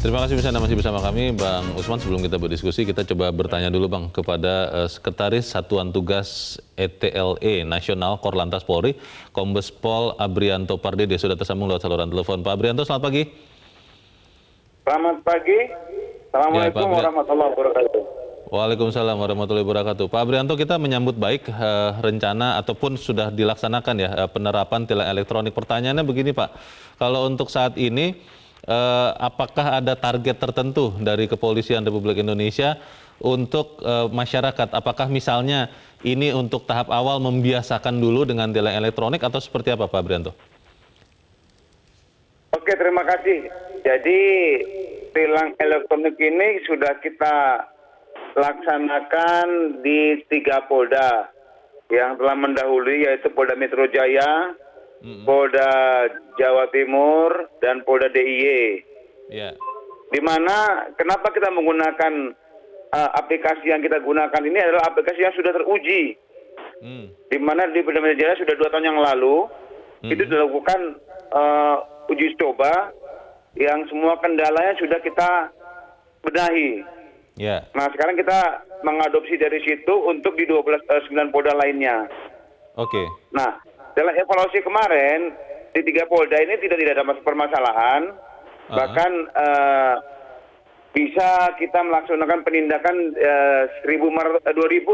Terima kasih masih bersama kami, Bang Usman. Sebelum kita berdiskusi, kita coba bertanya dulu, Bang, kepada Sekretaris Satuan Tugas ETLE Nasional Korlantas Polri, Kombes Pol Abrianto Pardede, sudah tersambung lewat saluran telepon. Pak Abrianto, selamat pagi. Selamat pagi. Assalamualaikum warahmatullahi wabarakatuh. Waalaikumsalam warahmatullahi wabarakatuh. Pak Abrianto, kita menyambut baik rencana ataupun sudah dilaksanakan ya penerapan tilang elektronik. Pertanyaannya begini, Pak, kalau untuk saat ini apakah ada target tertentu dari Kepolisian Republik Indonesia untuk masyarakat? Apakah misalnya ini untuk tahap awal membiasakan dulu dengan tilang elektronik atau seperti apa, Pak Abrianto? Oke, terima kasih. Jadi tilang elektronik ini sudah kita laksanakan di 3 Polda yang telah mendahului, yaitu Polda Metro Jaya, Polda Jawa Timur, dan Polda DIY. Yeah. Di mana kenapa kita menggunakan aplikasi yang kita gunakan ini adalah aplikasi yang sudah teruji. Di mana di Polda Metro Jaya sudah 2 tahun yang lalu itu dilakukan uji coba yang semua kendalanya sudah kita benahi. Yeah. Nah, sekarang kita mengadopsi dari situ untuk di 9 Polda lainnya. Oke. Nah, dalam evaluasi kemarin di 3 Polda ini tidak ada permasalahan, bahkan bisa kita melaksanakan penindakan 2.000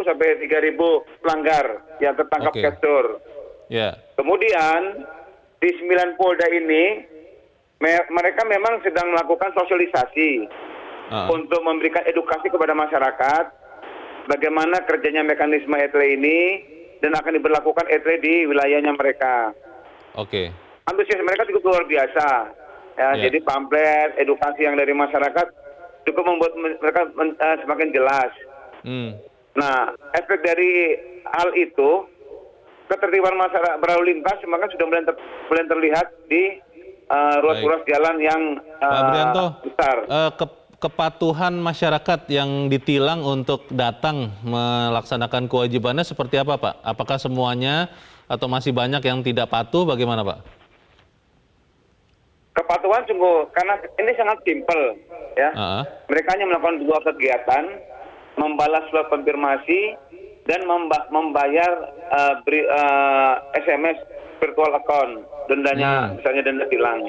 sampai 3.000 pelanggar yang tertangkap gestur. Yeah. Kemudian di 9 Polda ini mereka memang sedang melakukan sosialisasi untuk memberikan edukasi kepada masyarakat bagaimana kerjanya mekanisme ETLE ini dan akan diberlakukan ETLE di wilayahnya mereka. Oke. Antusias mereka cukup luar biasa. Ya, jadi pamflet, edukasi yang dari masyarakat cukup membuat mereka semakin jelas. Nah, efek dari hal itu, ketertiban masyarakat berlalu lintas semakin sudah mulai terlihat di ruas-ruas jalan yang Pak Abrianto, besar. Kepatuhan masyarakat yang ditilang untuk datang melaksanakan kewajibannya seperti apa, Pak? Apakah semuanya atau masih banyak yang tidak patuh? Bagaimana, Pak? Kepatuhan sungguh, karena ini sangat simpel, ya. Mereka hanya melakukan 2 kegiatan, membalas surat konfirmasi dan membayar SMS virtual account, dendanya misalnya denda tilang.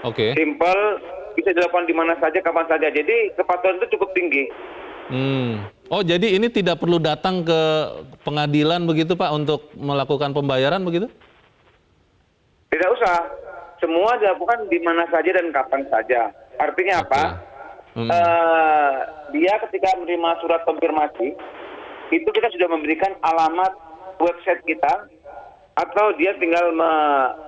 Oke. Simple, bisa dilakukan di mana saja, kapan saja. Jadi kepatuhan itu cukup tinggi. Oh, jadi ini tidak perlu datang ke pengadilan begitu, Pak, untuk melakukan pembayaran begitu? Tidak usah. Semua dilakukan di mana saja dan kapan saja. Artinya apa? Dia ketika menerima surat konfirmasi, itu kita sudah memberikan alamat website kita, atau dia tinggal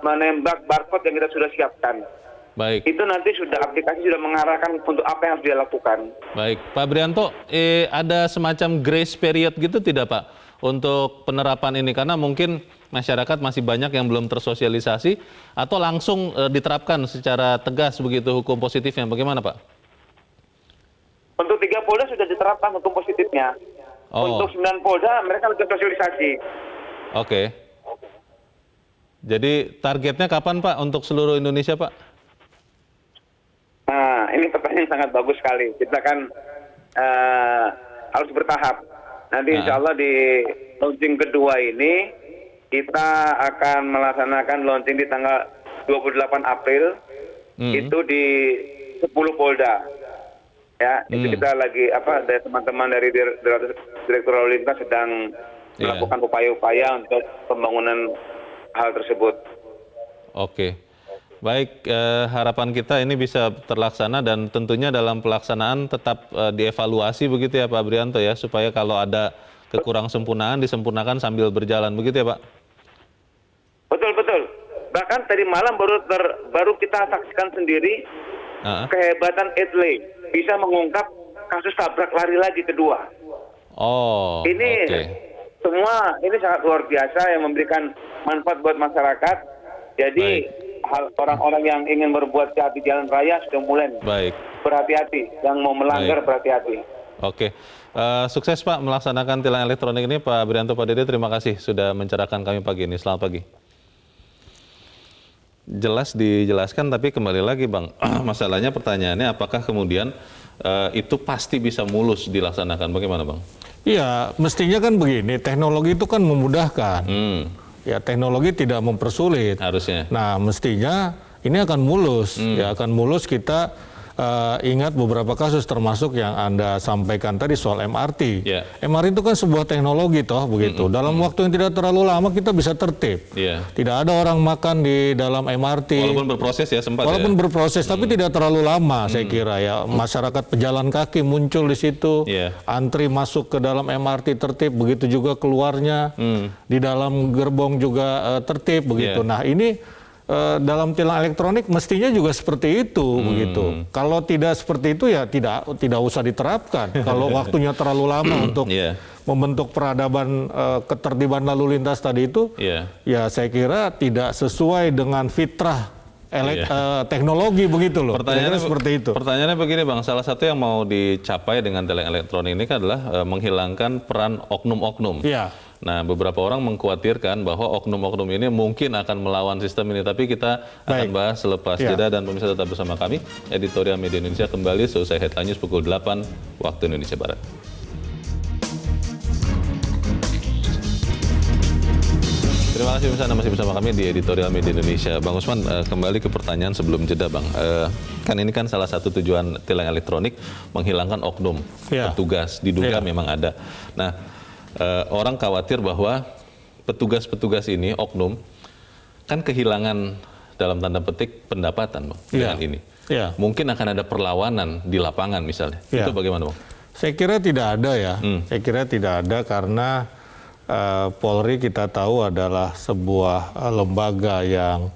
menembak barcode yang kita sudah siapkan. Baik. Itu nanti aplikasi sudah mengarahkan untuk apa yang harus dia lakukan. Baik, Pak Abrianto, ada semacam grace period gitu tidak, Pak, untuk penerapan ini? Karena mungkin masyarakat masih banyak yang belum tersosialisasi atau langsung diterapkan secara tegas begitu hukum positifnya. Bagaimana, Pak? Untuk 3 Polda sudah diterapkan hukum positifnya. Untuk 9 Polda mereka sudah sosialisasi. Oke. Jadi targetnya kapan, Pak, untuk seluruh Indonesia, Pak? Nah, ini pertanyaan yang sangat bagus sekali. Kita kan harus bertahap. Nanti insya Allah di launching kedua ini, kita akan melaksanakan launching di tanggal 28 April, itu di 10 Polda. Ya, itu kita lagi, dari teman-teman dari Direktur Lalu Lintas sedang melakukan upaya-upaya untuk pembangunan hal tersebut. Oke. Baik, harapan kita ini bisa terlaksana dan tentunya dalam pelaksanaan tetap dievaluasi begitu ya, Pak Abrianto, ya, supaya kalau ada kekurangan disempurnakan sambil berjalan begitu ya, Pak? Betul. Bahkan tadi malam baru kita saksikan sendiri kehebatan ETLE bisa mengungkap kasus tabrak lari lagi kedua. Ini semua ini sangat luar biasa yang memberikan manfaat buat masyarakat. Jadi orang-orang yang ingin berbuat jahat di jalan raya sudah mulai berhati-hati, yang mau melanggar berhati-hati. Oke, sukses Pak melaksanakan tilang elektronik ini, Pak Abrianto Pardede. Terima kasih sudah mencerahkan kami pagi ini. Selamat pagi. jelas dijelaskan, tapi kembali lagi Bang, masalahnya pertanyaannya apakah kemudian itu pasti bisa mulus dilaksanakan, bagaimana Bang? Iya, mestinya kan begini, teknologi itu kan memudahkan. Ya, teknologi tidak mempersulit. Harusnya. Nah, mestinya ini akan mulus. Ya, akan mulus. Kita ingat beberapa kasus termasuk yang Anda sampaikan tadi soal MRT. Yeah. MRT itu kan sebuah teknologi toh begitu. Dalam waktu yang tidak terlalu lama kita bisa tertib. Yeah. Tidak ada orang makan di dalam MRT. Walaupun berproses ya sempat. Walaupun ya? berproses, tapi tidak terlalu lama saya kira ya. Masyarakat pejalan kaki muncul di situ, antri masuk ke dalam MRT tertib, begitu juga keluarnya di dalam gerbong juga tertib begitu. Nah ini dalam tilang elektronik mestinya juga seperti itu begitu. Kalau tidak seperti itu ya tidak usah diterapkan. Kalau waktunya terlalu lama untuk membentuk peradaban ketertiban lalu lintas tadi itu, ya saya kira tidak sesuai dengan fitrah teknologi begitu loh. Pertanyaannya seperti itu. Pertanyaannya begini Bang, salah satu yang mau dicapai dengan tilang elektronik ini adalah menghilangkan peran oknum-oknum. Iya. Nah, beberapa orang mengkhawatirkan bahwa oknum-oknum ini mungkin akan melawan sistem ini, tapi kita akan bahas selepas jeda dan pemirsa tetap bersama kami. Editorial Media Indonesia kembali seusai Headline News pukul 8 waktu Indonesia Barat. Terima kasih pemirsa, Anda masih bersama kami di Editorial Media Indonesia. Bang Usman, kembali ke pertanyaan sebelum jeda Bang. Kan ini kan salah satu tujuan tilang elektronik menghilangkan oknum petugas, diduga memang ada. Nah, orang khawatir bahwa petugas-petugas ini, oknum, kan kehilangan dalam tanda petik pendapatan Bang, dengan ini. Mungkin akan ada perlawanan di lapangan misalnya. Itu bagaimana Bang? Saya kira tidak ada ya. Saya kira tidak ada karena Polri kita tahu adalah sebuah lembaga yang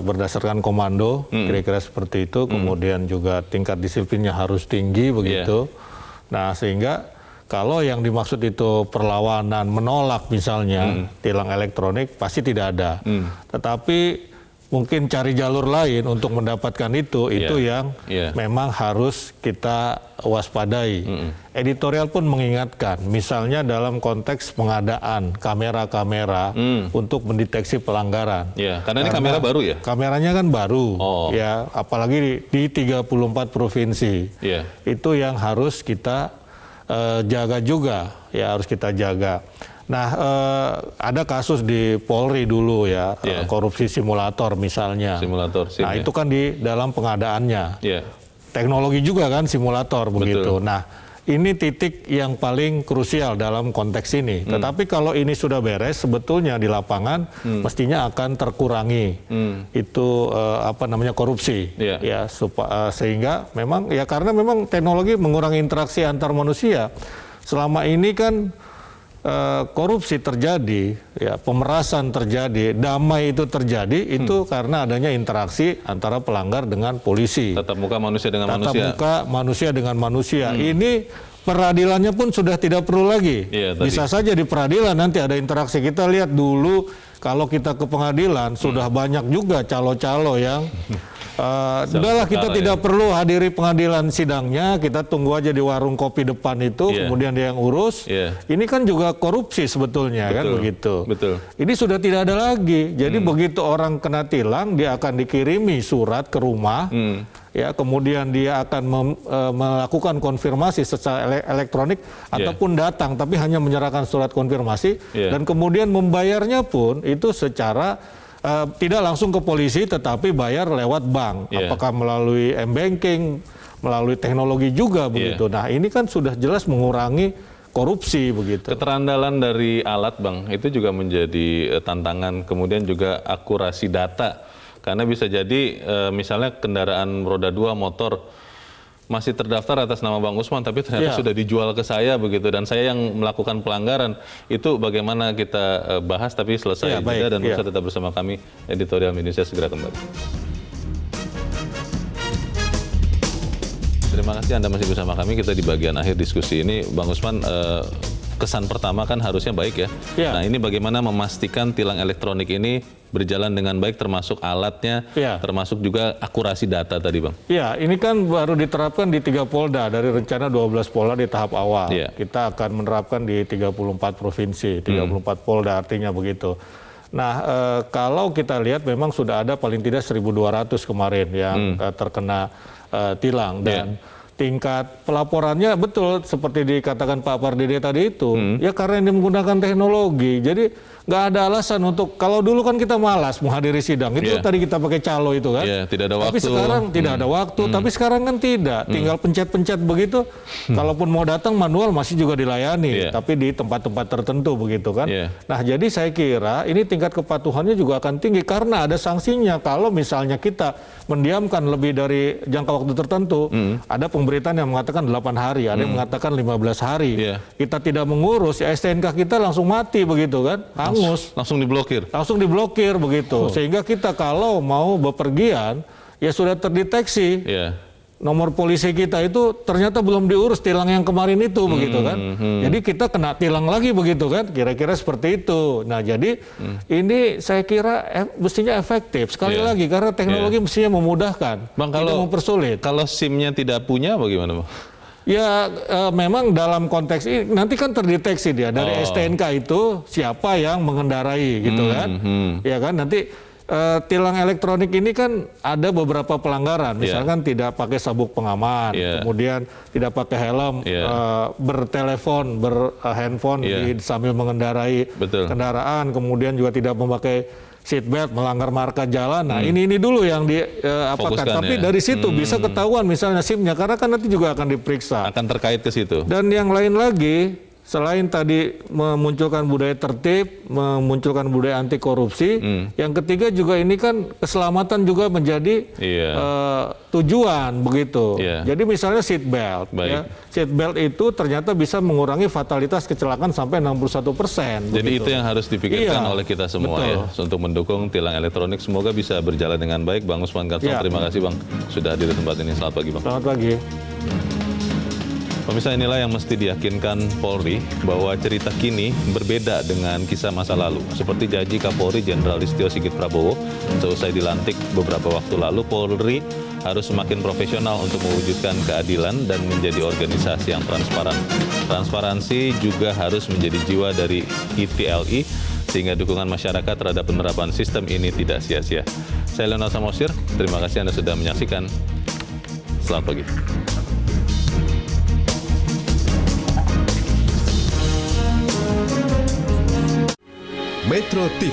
berdasarkan komando, kira-kira seperti itu. Kemudian juga tingkat disiplinnya harus tinggi begitu. Nah sehingga kalau yang dimaksud itu perlawanan, menolak misalnya tilang elektronik pasti tidak ada. Tetapi mungkin cari jalur lain untuk mendapatkan itu yang memang harus kita waspadai. Editorial pun mengingatkan, misalnya dalam konteks pengadaan kamera-kamera untuk mendeteksi pelanggaran. Karena ini kamera baru ya? Kameranya kan baru, ya, apalagi di 34 provinsi. Itu yang harus kita jaga juga, ya harus kita jaga. Nah, ada kasus di Polri dulu ya, korupsi simulator misalnya. Simulator, nah itu kan di dalam pengadaannya. Teknologi juga kan simulator begitu. Nah, ini titik yang paling krusial dalam konteks ini. Tetapi kalau ini sudah beres, sebetulnya di lapangan mestinya akan terkurangi itu korupsi. Ya, sehingga memang ya karena memang teknologi mengurangi interaksi antar manusia. Selama ini kan korupsi terjadi, ya pemerasan terjadi, damai itu terjadi, itu karena adanya interaksi antara pelanggar dengan polisi. Tatap muka manusia dengan manusia. Tatap muka manusia dengan manusia. Ini peradilannya pun sudah tidak perlu lagi. Bisa saja di peradilan nanti ada interaksi. Kita lihat dulu kalau kita ke pengadilan sudah banyak juga calo-calo yang udahlah kita tidak perlu hadiri pengadilan sidangnya, kita tunggu aja di warung kopi depan itu, kemudian dia yang urus. Ini kan juga korupsi sebetulnya, kan begitu. Ini sudah tidak ada lagi. Jadi begitu orang kena tilang, dia akan dikirimi surat ke rumah, ya kemudian dia akan melakukan konfirmasi secara elektronik ataupun datang, tapi hanya menyerahkan surat konfirmasi dan kemudian membayarnya pun itu secara tidak langsung ke polisi, tetapi bayar lewat bank, apakah melalui m-banking, melalui teknologi juga begitu. Nah ini kan sudah jelas mengurangi korupsi begitu. Keterandalan dari alat Bang itu juga menjadi tantangan, kemudian juga akurasi data, karena bisa jadi misalnya kendaraan roda 2 motor masih terdaftar atas nama Bang Usman, tapi ternyata sudah dijual ke saya begitu, dan saya yang melakukan pelanggaran. Itu bagaimana kita bahas, tapi selesai jeda dan bisa tetap bersama kami. Editorial Indonesia segera kembali. Terima kasih Anda masih bersama kami. Kita di bagian akhir diskusi ini, Bang Usman, kesan pertama kan harusnya baik ya. Nah ini bagaimana memastikan tilang elektronik ini berjalan dengan baik, termasuk alatnya, termasuk juga akurasi data tadi Bang. Ya, ini kan baru diterapkan di 3 Polda dari rencana 12 Polda di tahap awal. Kita akan menerapkan di 34 provinsi, 34 Polda artinya begitu. Nah, kalau kita lihat memang sudah ada paling tidak 1.200 kemarin yang terkena tilang dan tingkat pelaporannya betul seperti dikatakan Pak Pardede tadi itu, ya karena ini menggunakan teknologi. Jadi nggak ada alasan untuk, kalau dulu kan kita malas menghadiri sidang, itu tadi kita pakai calo itu kan. Tidak ada waktu. Tapi sekarang tidak ada waktu, tapi sekarang kan tidak. Tinggal pencet-pencet begitu, kalaupun mau datang manual masih juga dilayani, tapi di tempat-tempat tertentu begitu kan. Nah jadi saya kira ini tingkat kepatuhannya juga akan tinggi karena ada sanksinya kalau misalnya kita mendiamkan lebih dari jangka waktu tertentu. Ada pemberitaan yang mengatakan 8 hari, ada yang mengatakan 15 hari. Kita tidak mengurus, ya STNK kita langsung mati begitu kan, hangus. Langsung diblokir? Langsung diblokir begitu. Sehingga kita kalau mau bepergian, ya sudah terdeteksi. Nomor polisi kita itu ternyata belum diurus tilang yang kemarin itu begitu kan. Jadi kita kena tilang lagi begitu kan, kira-kira seperti itu. Nah jadi ini saya kira mestinya efektif sekali lagi karena teknologi mestinya memudahkan, Bang, tidak mempersulit. Kalau SIM-nya tidak punya bagaimana, Bang? Ya memang dalam konteks ini nanti kan terdeteksi dia dari STNK itu siapa yang mengendarai gitu kan. Ya kan nanti tilang elektronik ini kan ada beberapa pelanggaran, misalkan tidak pakai sabuk pengaman, kemudian tidak pakai helm, bertelepon, berhandphone sambil mengendarai kendaraan, kemudian juga tidak memakai seatbelt, melanggar marka jalan. Nah ini dulu yang diapakan. Tapi dari situ bisa ketahuan misalnya SIM-nya, karena kan nanti juga akan diperiksa. Akan terkait ke situ. Dan yang lain lagi, selain tadi memunculkan budaya tertib, memunculkan budaya anti korupsi, yang ketiga juga ini kan keselamatan juga menjadi tujuan begitu. Jadi misalnya seatbelt, seatbelt itu ternyata bisa mengurangi fatalitas kecelakaan sampai 61%. Jadi itu yang harus dipikirkan oleh kita semua ya, untuk mendukung tilang elektronik. Semoga bisa berjalan dengan baik. Bang Usman Kansong, terima kasih Bang sudah hadir di tempat ini. Selamat pagi Bang. Selamat pagi. Pemirsa, inilah yang mesti diyakinkan Polri bahwa cerita kini berbeda dengan kisah masa lalu. Seperti janji Kapolri Jenderal Listio Sigit Prabowo seusai dilantik beberapa waktu lalu, Polri harus semakin profesional untuk mewujudkan keadilan dan menjadi organisasi yang transparan. Transparansi juga harus menjadi jiwa dari ITLI sehingga dukungan masyarakat terhadap penerapan sistem ini tidak sia-sia. Saya Leonard Samosir, terima kasih Anda sudah menyaksikan. Selamat pagi. Metro TV